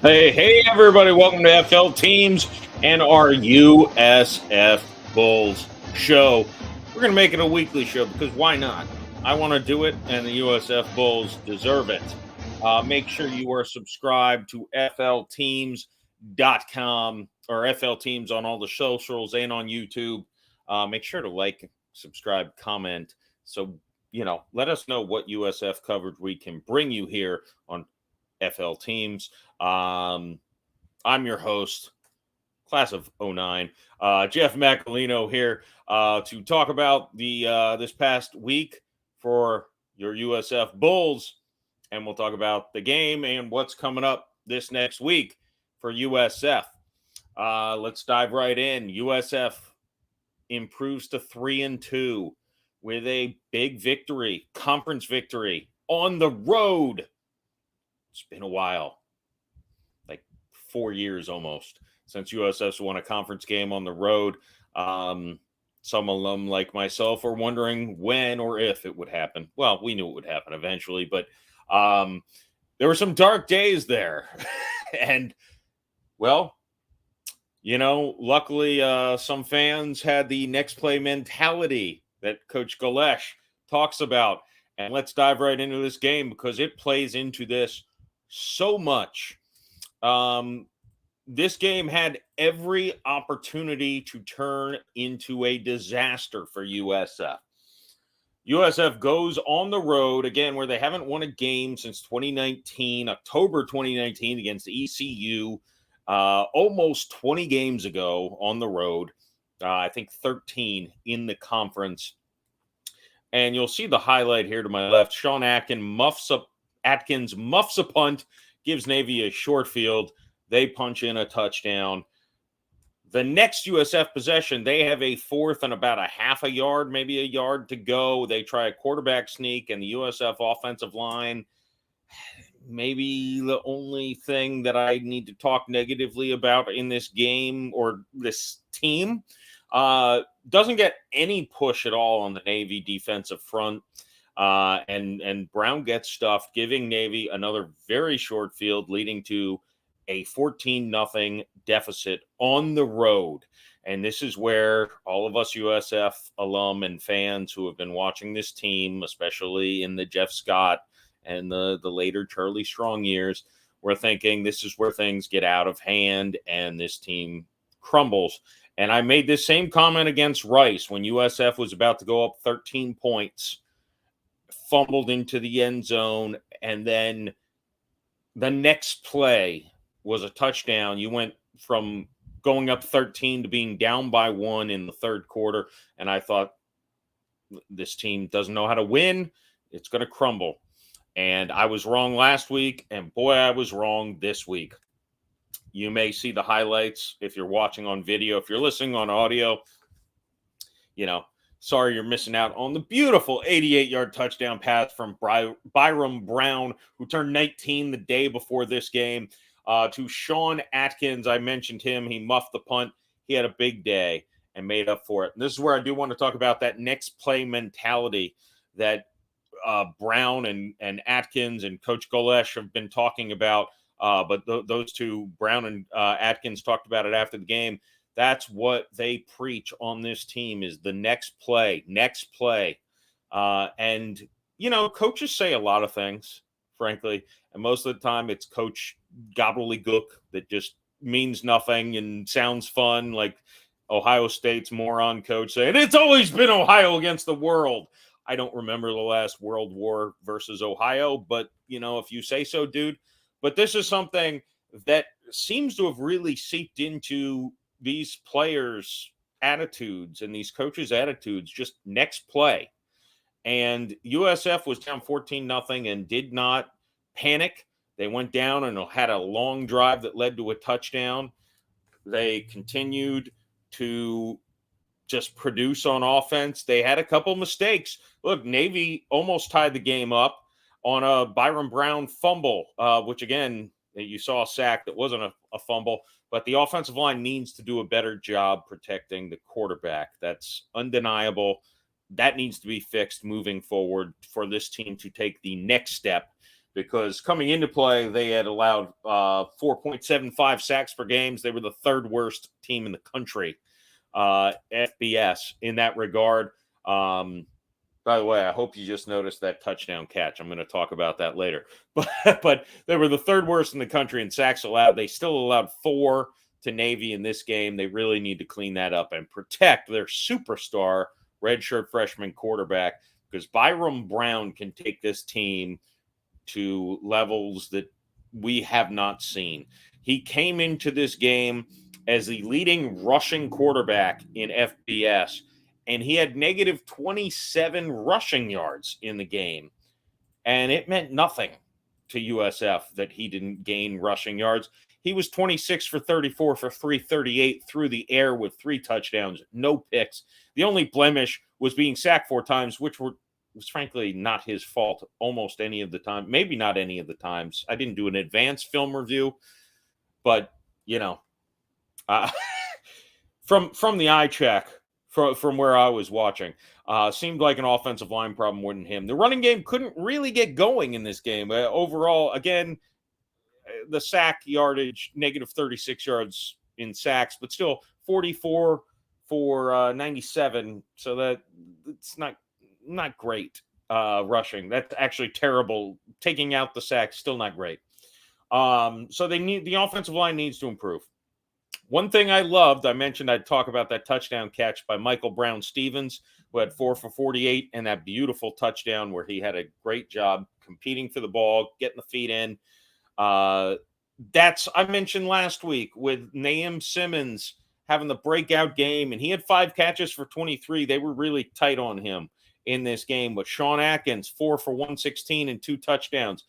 Hey, everybody. Welcome to FL Teams and our USF Bulls show. We're going to make it a weekly show because why not? I want to do it, and the USF Bulls deserve it. Make sure you are subscribed to FLTeams.com or FL Teams on all the socials and on YouTube. Make sure to like, subscribe, comment. So, let us know what USF coverage we can bring you here on FL Teams. I'm your host, class of 09, Jeff Macolino here to talk about the this past week for your USF Bulls, and we'll talk about the game and what's coming up this next week for USF. Let's dive right in. USF improves to 3-2 with a big victory, conference victory on the road. It's been a while. 4 years almost since USF's won a conference game on the road. Some alum like myself are wondering when or if it would happen. Well, we knew it would happen eventually, but there were some dark days there. And, well, luckily some fans had the next play mentality that Coach Galesh talks about. And let's dive right into this game because it plays into this so much. This game had every opportunity to turn into a disaster for USF. USF goes on the road again, where they haven't won a game since 2019, October 2019, against ECU. Almost 20 games ago on the road. I think 13 in the conference. And you'll see the highlight here to my left. Sean Atkins muffs a punt, gives Navy a short field. They punch in a touchdown. The next USF possession, they have a fourth and about a half a yard, maybe a yard to go. They try a quarterback sneak, and the USF offensive line, maybe the only thing that I need to talk negatively about in this game or this team, doesn't get any push at all on the Navy defensive front. And Brown gets stuffed, giving Navy another very short field, leading to a 14-0 deficit on the road. And this is where all of us USF alum and fans who have been watching this team, especially in the Jeff Scott and the later Charlie Strong years, we're thinking this is where things get out of hand and this team crumbles. And I made this same comment against Rice when USF was about to go up 13 points, fumbled into the end zone, and then the next play was a touchdown. You went from going up 13 to being down by 1 in the third quarter, and I thought this team doesn't know how to win. It's going to crumble. And I was wrong last week, and boy, I was wrong this week. You may see the highlights if you're watching on video. If you're listening on audio, sorry you're missing out on the beautiful 88-yard touchdown pass from Byram Brown, who turned 19 the day before this game. To Sean Atkins, I mentioned him. He muffed the punt. He had a big day and made up for it. And this is where I do want to talk about that next play mentality that Brown and Atkins and Coach Galesh have been talking about. But those two, Brown and Atkins, talked about it after the game. That's what they preach on this team is the next play. And, coaches say a lot of things, frankly. And most of the time it's coach gobbledygook that just means nothing and sounds fun, like Ohio State's moron coach saying, it's always been Ohio against the world. I don't remember the last World War versus Ohio, but, if you say so, dude. But this is something that seems to have really seeped into these players' attitudes and these coaches' attitudes, just next play. And USF was down 14-0 and did not panic. They went down and had a long drive that led to a touchdown. They continued to just produce on offense. They had a couple mistakes. Look, Navy almost tied the game up on a Byram Brown fumble, which, again, you saw a sack that wasn't a fumble. But the offensive line needs to do a better job protecting the quarterback. That's undeniable. That needs to be fixed moving forward for this team to take the next step because coming into play, they had allowed 4.75 sacks per game. They were the third worst team in the country, FBS, in that regard. By the way, I hope you just noticed that touchdown catch. I'm going to talk about that later. But they were the third worst in the country in sacks allowed. They still allowed 4 to Navy in this game. They really need to clean that up and protect their superstar redshirt freshman quarterback, because Byram Brown can take this team to levels that we have not seen. He came into this game as the leading rushing quarterback in FBS, and he had negative 27 rushing yards in the game. And it meant nothing to USF that he didn't gain rushing yards. He was 26 for 34 for 338 through the air with 3 touchdowns, no picks. The only blemish was being sacked 4 times, which was frankly not his fault almost any of the time. Maybe not any of the times. I didn't do an advanced film review, but, from the eye check, from where I was watching, seemed like an offensive line problem more than him. The running game couldn't really get going in this game. Overall, again, the sack yardage, negative 36 yards in sacks, but still 44 for 97. So that it's not great rushing. That's actually terrible. Taking out the sacks, still not great. So the offensive line needs to improve. One thing I loved, I mentioned I'd talk about that touchdown catch by Michael Brown-Stevens, who had 4 for 48, and that beautiful touchdown where he had a great job competing for the ball, getting the feet in. That's I mentioned last week with Naeem Simmons having the breakout game, and he had 5 catches for 23. They were really tight on him in this game. But Sean Atkins, 4 for 116 and 2 touchdowns,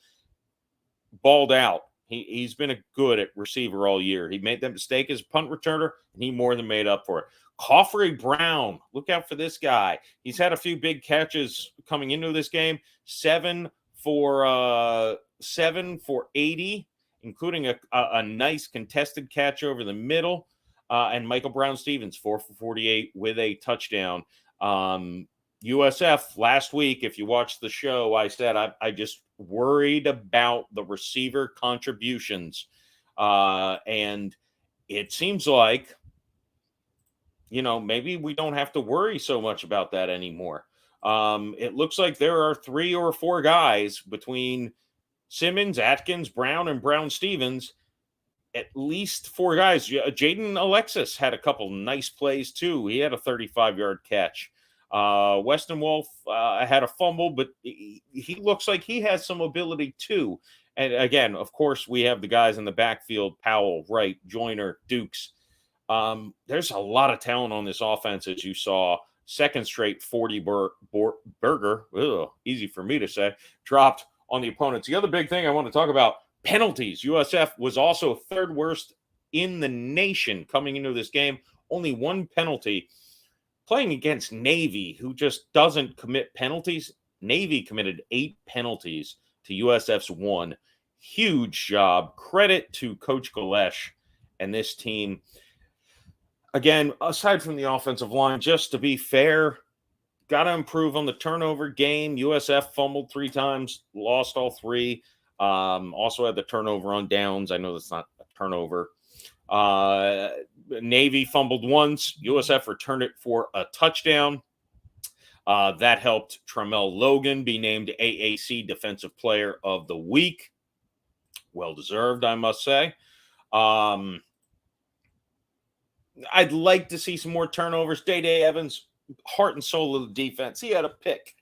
balled out. He's been good at receiver all year. He made that mistake as a punt returner, and he more than made up for it. Coffrey Brown, look out for this guy. He's had a few big catches coming into this game. 7 for 80, including a nice contested catch over the middle. And Michael Brown-Stevens, 4 for 48 with a touchdown. USF last week, if you watched the show, I said I just worried about the receiver contributions. And it seems like, maybe we don't have to worry so much about that anymore. It looks like there are 3 or 4 guys between Simmons, Atkins, Brown, and Brown-Stevens. At least 4 guys. Jaden Alexis had a couple nice plays too. He had a 35-yard catch. Weston Wolf had a fumble, but he looks like he has some ability too. And again, of course, we have the guys in the backfield: Powell, Wright, Joyner, Dukes. There's a lot of talent on this offense, as you saw. Second straight 40 burger, easy for me to say, dropped on the opponents. The other big thing I want to talk about, penalties. USF was also 3rd worst in the nation coming into this game. Only 1 penalty. Playing against Navy, who just doesn't commit penalties. Navy committed 8 penalties to USF's 1. Huge job. Credit to Coach Galesh and this team. Again, aside from the offensive line, just to be fair, got to improve on the turnover game. USF fumbled 3 times, lost all 3. Also had the turnover on downs. I know that's not a turnover. Navy fumbled once. USF returned it for a touchdown. That helped Tramel Logan be named AAC Defensive Player of the Week. Well deserved, I must say. I'd like to see some more turnovers. Day Evans, heart and soul of the defense. He had a pick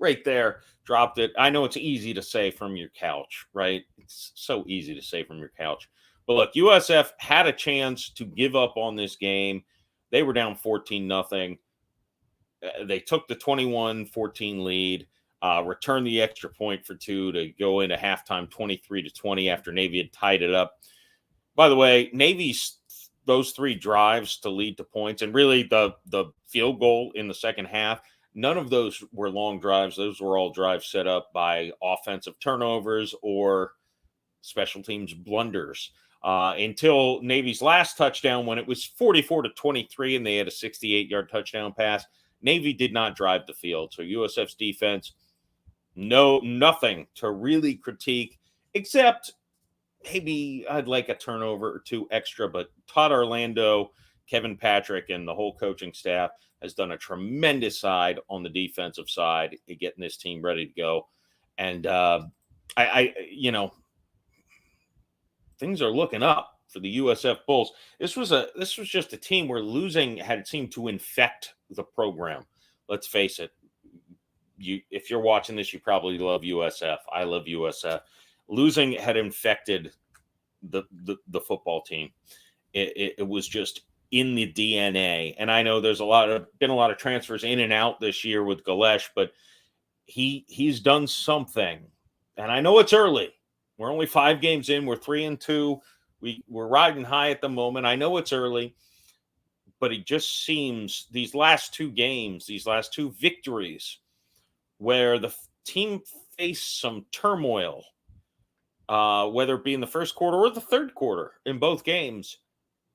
right there, dropped it. I know it's easy to say from your couch, right? It's so easy to say from your couch. But look, USF had a chance to give up on this game. They were down 14-0. They took the 21-14 lead, returned the extra point for 2 to go into halftime 23-20 after Navy had tied it up. By the way, Navy's those 3 drives to lead to points, and really the field goal in the second half, none of those were long drives. Those were all drives set up by offensive turnovers or special teams blunders. Until Navy's last touchdown, when it was 44-23 and they had a 68-yard touchdown pass. Navy did not drive the field. So USF's defense nothing to really critique, except maybe I'd like a turnover or two extra. But Todd Orlando, Kevin Patrick, and the whole coaching staff has done a tremendous side on the defensive side in getting this team ready to go. And things are looking up for the USF Bulls. This was just a team where losing had seemed to infect the program. Let's face it. If you're watching this, you probably love USF. I love USF. Losing had infected the football team. It was just in the DNA. And I know there's been a lot of transfers in and out this year with Galesh, but he's done something. And I know it's early. We're only 5 games in. We're 3-2. We're riding high at the moment. I know it's early, but it just seems these last 2 games, these last 2 victories, where the team faced some turmoil, whether it be in the first quarter or the third quarter in both games,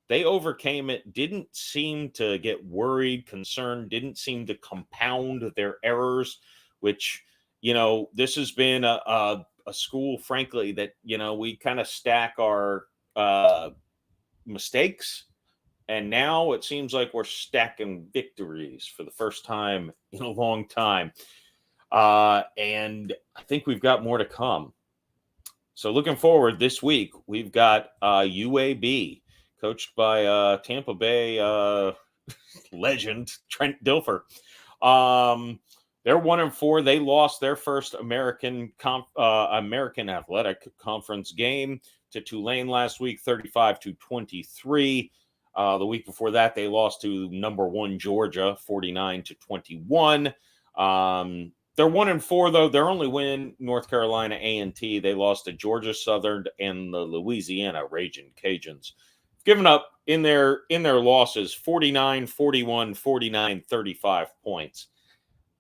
they overcame it, didn't seem to get worried, concerned, didn't seem to compound their errors, which, this has been a school, frankly, that, we kind of stack our mistakes. And now it seems like we're stacking victories for the first time in a long time. And I think we've got more to come. So looking forward this week, we've got UAB, coached by Tampa Bay legend Trent Dilfer. They're 1-4. They lost their first American Athletic Conference game to Tulane last week, 35-23. The week before that, they lost to number 1 Georgia, 49-21. They're 1-4 though. Their only win, North Carolina A&T. They lost to Georgia Southern and the Louisiana Ragin' Cajuns. Given up in their losses 49, 41, 49, 35 points.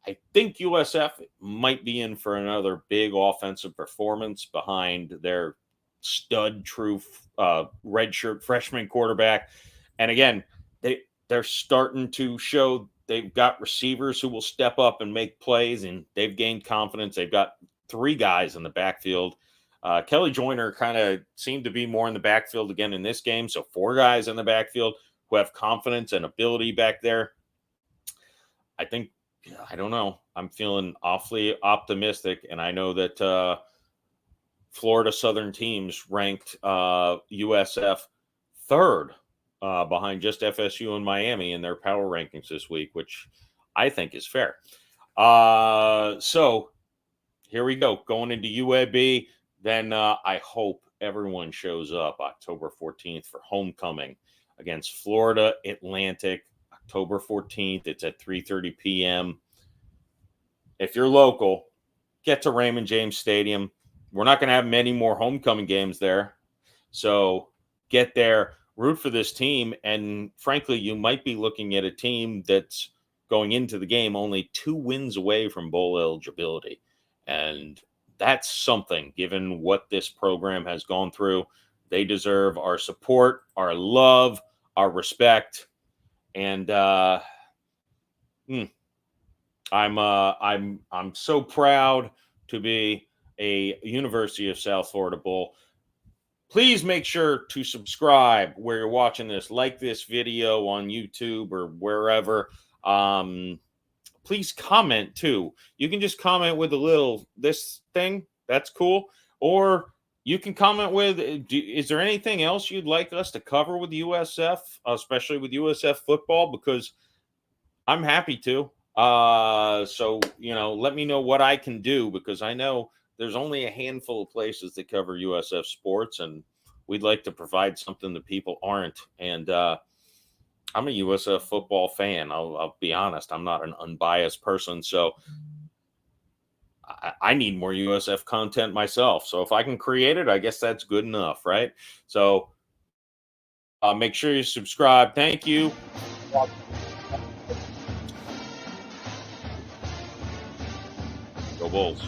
I think USF might be in for another big offensive performance behind their stud true redshirt freshman quarterback. And again, they're starting to show they've got receivers who will step up and make plays, and they've gained confidence. They've got 3 guys in the backfield. Kelly Joyner kind of seemed to be more in the backfield again in this game. So 4 guys in the backfield who have confidence and ability back there. I don't know. I'm feeling awfully optimistic. And I know that Florida Southern teams ranked USF 3rd behind just FSU and Miami in their power rankings this week, which I think is fair. So here we go. Going into UAB. Then I hope everyone shows up October 14th for homecoming against Florida Atlantic, October 14th. It's at 3:30 p.m. If you're local, get to Raymond James Stadium. We're not going to have many more homecoming games there. So get there, root for this team. And frankly, you might be looking at a team that's going into the game only 2 wins away from bowl eligibility. And that's something, given what this program has gone through. They deserve our support, our love, our respect. And I'm so proud to be a University of South Florida Bull. Please make sure to subscribe where you're watching this. Like this video on YouTube or wherever. Please comment too. You can just comment with a little this thing. That's cool. Or you can comment with, is there anything else you'd like us to cover with USF, especially with USF football? Because I'm happy to. So, let me know what I can do, because I know there's only a handful of places that cover USF sports, and we'd like to provide something that people aren't. And I'm a USF football fan. I'll be honest. I'm not an unbiased person, so I need more USF content myself. So if I can create it, I guess that's good enough, right? So make sure you subscribe. Thank you. Go Bulls.